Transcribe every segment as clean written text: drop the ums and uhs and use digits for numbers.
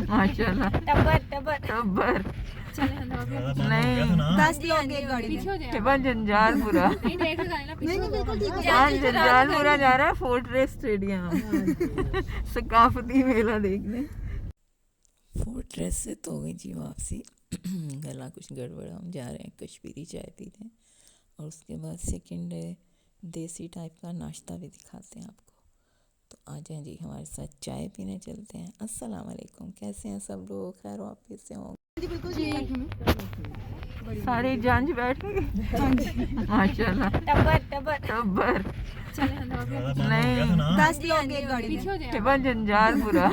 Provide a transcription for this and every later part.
माशाल्लाह। टब्बर नहीं 10 लोग एक गाड़ी में। जंजाल पूरा जंजाल पूरा जा रहा है फोर्ट्रेस स्टेडियम सकाफती मेला देखने। फोर्ट्रेस से तो हो गई जी वापसी। गला कुछ गड़बड़, हम जा रहे हैं कश्मीरी चाय पीने और उसके बाद सेकंड देसी टाइप का नाश्ता भी दिखाते हैं आपको। तो आ जाएं जी हमारे साथ चाय पीने चलते हैं। अस्सलाम वालेकुम, कैसे हैं सब लोग? खैर वापस से होंगे सारे जंज बैठ गए माशाल्लाह। टब्बर नहीं 10 लोग एक गाड़ी में। जंजाल पूरा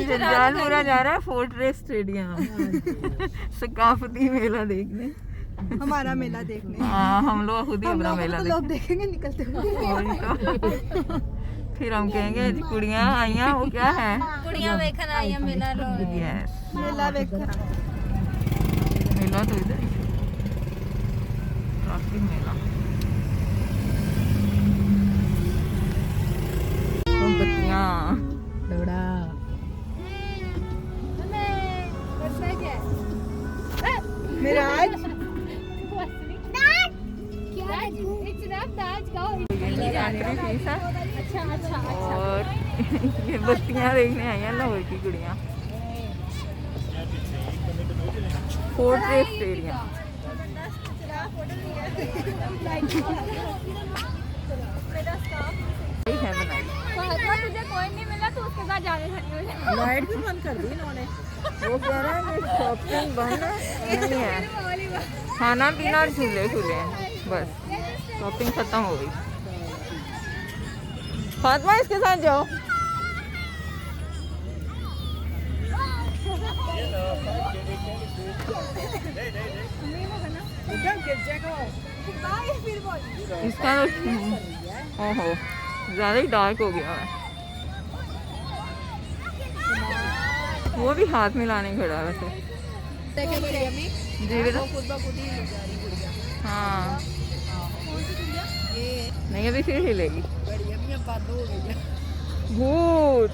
जंजाल पूरा जा रहा है फोर्ट्रेस स्टेडियम सकाफती मेला देखने। हमारा मेला देखने। हाँ हम लोग खुद ही अपना मेला लोग देखेंगे निकलते हुए। फिर हम कहेंगे कुड़ियाँ आई हैं, वो क्या है कुड़ियां वेखन आई हैं मेला लो। यस मेला वेखन मेला तो इधर ही ट्रैफिक मेला। बत्तियाँ दौड़ा मिराज और ये बत्तियाँ देखने आई हैं लाहौर की कुड़ियाँ। फोर्ट्रेस स्टेडियम है बनाई। तुझे कोई नहीं मिला तो उसके साथ जाने खड़ी हो जाए। लाइट भी बंद कर दी इन्होंने। वो कह रहा है कि शॉपिंग बंद नहीं है, खाना पीना झूले झूले हैं, बस शॉपिंग खत्म हो गई। फातिमा इसके साथ जाओ। इसका ओहो ज़्यादा ही डार्क हो गया है। वो भी हाथ मिलाने खड़ा है वैसे। हाँ नहीं अभी फिर हिलेगी। भूत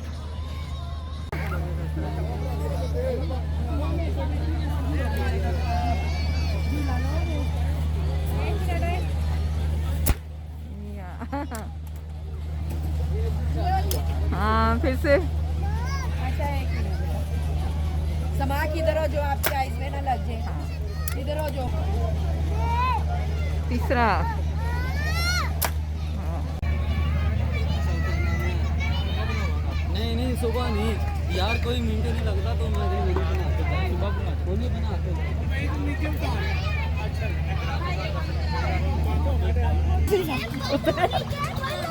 हाँ फिर से समा किधर हो जो आपकी आइज में ना लग जाए। इधर हो जो तीसरा नहीं सुबह नहीं यार, कोई मिनट नहीं लगता तो मैं वीडियो बनाते सुबह बनाते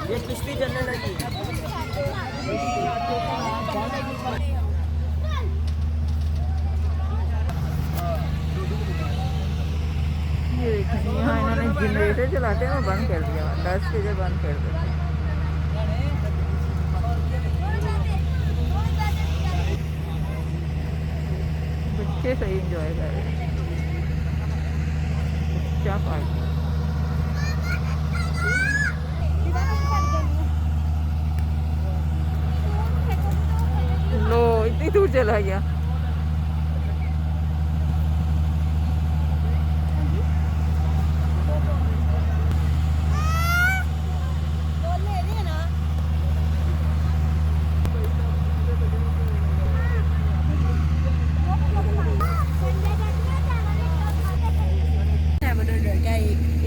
ये किश्ती चलने लगी। ये देखिए यहाँ इन्होंने जनरेटर चलाते हैं बंद कर दिया, 10 बजे बंद कर दिया। बच्चे सही एंजॉय कर रहे हैं। क्या पार्टी लो इतनी दूर चला गया।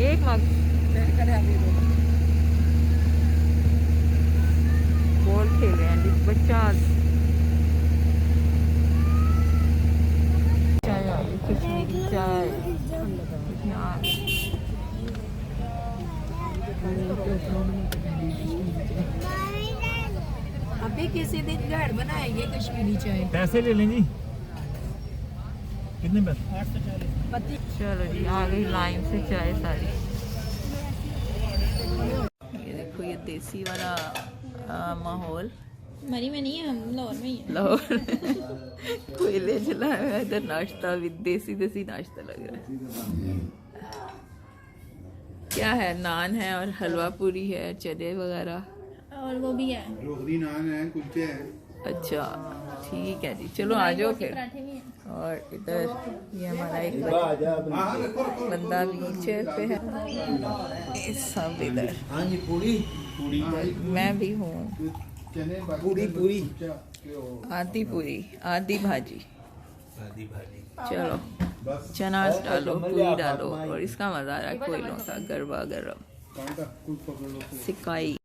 एक मग बॉल खेल रहे हैं बच्चा। चाय कश्मीरी चाय अभी किसी दिन घर बनाएंगे कश्मीरी चाय। पैसे ले लें जी, कितने पैसे? चलो जी आ गई लाइन से चाय सारी। ये देखो ये देसी वाला माहौल। मरी में नहीं है, हम लाहौर में ही है। लाहौर कोयले जलाए हुए, इधर नाश्ता भी देसी नाश्ता लग रहा है। क्या है, नान है और हलवा पूरी है, चने वगैरह और वो भी है, रोहरी नान है, कुलचे है। अच्छा ठीक है जी, चलो आ जाओ फिर। और इधर ये हमारा एक बंदा व्हील चेयर पे है, ये सब इधर। हाँ जी, पूरी मैं भी हूँ, पूरी आधी पूरी आधी भाजी। चलो चना डालो, पूरी डालो, और इसका मजा आ रहा है कोयलों का गरबा गरम सिकाई।